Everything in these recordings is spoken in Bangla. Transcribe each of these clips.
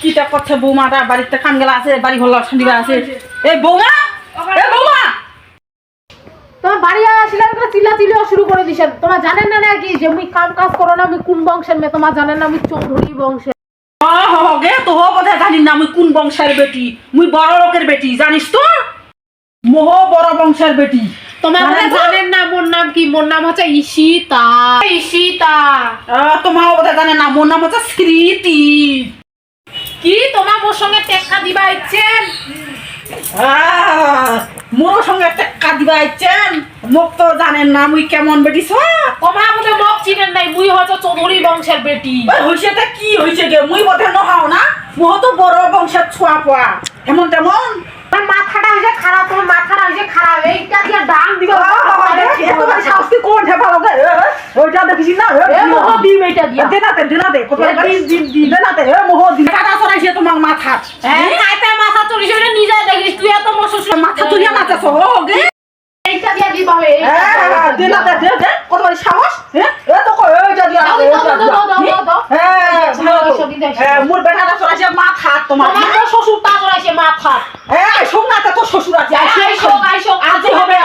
কিটা করছে বৌমাটা বাড়িতে কাম গেলা আছে বাড়ি ঘর শান্তিবা আছে এই বৌমা তোমার বাড়ি আসিলাম করে চিল্লাচিল্লি শুরু করে দিছেন। তোমার জানেন না নাকি যে মুই কাম কাজ করো না, আমি কোন বংশের মেয়ে তোমার জানেন না, আমি চৌধুরী বংশের। গে তো কথা জানি না মুই কোন বংশের বেটি, মুই বড় লোকের বেটি জানিস তো, মোহ বড় বংশের বেটি। তোমার জানেন না মোর নাম কি? মোর নাম হচ্ছে ঈশিতা। ঈশিতা তোমার কথা জানে না, মোর নাম হচ্ছে স্মৃতি। কি তোমার মোর সঙ্গে টেক্কা দিবা ইচ্ছেন? মোর সঙ্গে একটা কাঁদিবা ইচ্ছেন? মোক তো জানেন না মুই কেমন বেটি। তোমার মধ্যে মক চিনেন নাই, মুই হচ্ছে চৌধুরী বংশের বেটি। হইছে তা কি হইছে গে, মুই বোধে নহাও না, মোহ তো বড় বংশের ছোঁয়া পোয়া এমন তেমন। মাথাটা হইছে খারাপ, তোমার মাথাটা হইছে খারাপ, এইটা দিয়ে ডাং দিবা। তোমার সাহস কি কোন ঠেপা লগে ওইটা দেখিস না? মোহ দিম এইটা দিয়ে। দেনাতে কত দেনাতে মোহ দি কাটা চড়াইছে তোমার মাথা। কাইতে মাথা চড়িছে এটা নিজে দেখিস, তুই এত মোর শ্বশুর মাথা তুলিয়া নাচাছ গে। এইটা দিয়ে দিবা। দেনাতে দে কত সাহস। এ তো কই ওইটা দিয়া মোর বেটাটা চড়াইছে মাথা তোমার। তোমার শ্বশুর তা চড়াইছে মাথা। সোমনাথে তো শ্বশুর আছে। আজি হবে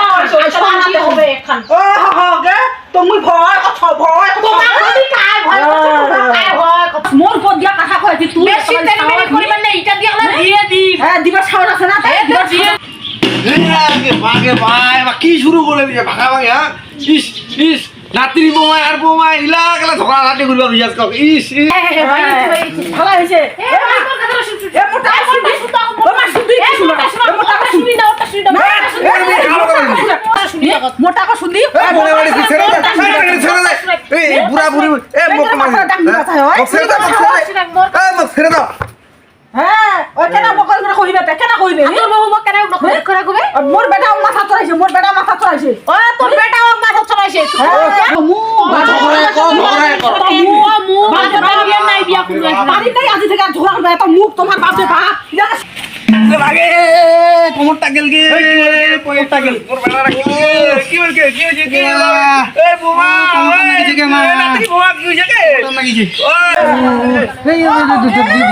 সোমনাথে হবে এখন। গে তুমি ভয় ভয় তোমার যদি কায় ভয় করছ, তোমার কায় ভয় করছ? মোর পদ দিয়া কথা কইছি তুই বেশি তেলমেলি করিবেন না, এইটা দিয়ে আমরা দিয়ে দিই। দিবা সাহস আছে না? এটা দিয়ে কি শুরু করে দিছে ভাগা ভাগে? হ্যাঁ ইস ইস নাতির বোমা আর বোমা ইলা গেলা ঝগড়া ঝাটি করলো রিয়াজ কাউ ইস ইস ভালো হইছে। মোটা কো শুনদি বুড়া বুড়ি ছেড়ে দাও। হ্যাঁ ওই কেনা বকল করে কইবে কেনা কইবে তোর বাবু মক কেন নকল করে কবে? মোর বেটা মাথা চড়াইছে, মোর বেটা মাথা চড়াইছে। ও তোর বেটা ও মাথা চড়াইছে। বাড়িতেই আজি থেকে ঝগড়া করবে এত মুখ তোমার বাপে বাপ লাগে কোমরটা গেল গে কোমরটা গেল মোর বেটা কি বল কি হইছে কি এ বোমা ওই নাতি বোমা কি হইছে কে লাগিছে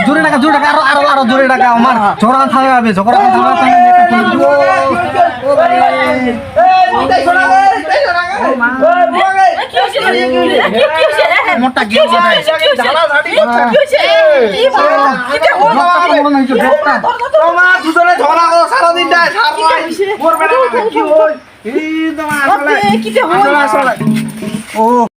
জোরে টাকা আরো জোরে টাকা আমার ঝগড়া থামে যাবে ঝগড়া মোটা গেল তোমার দুজনে ঝগড়া করো সারাদিন যায় মোর বেটা কি হই এই তোমার আসলে ও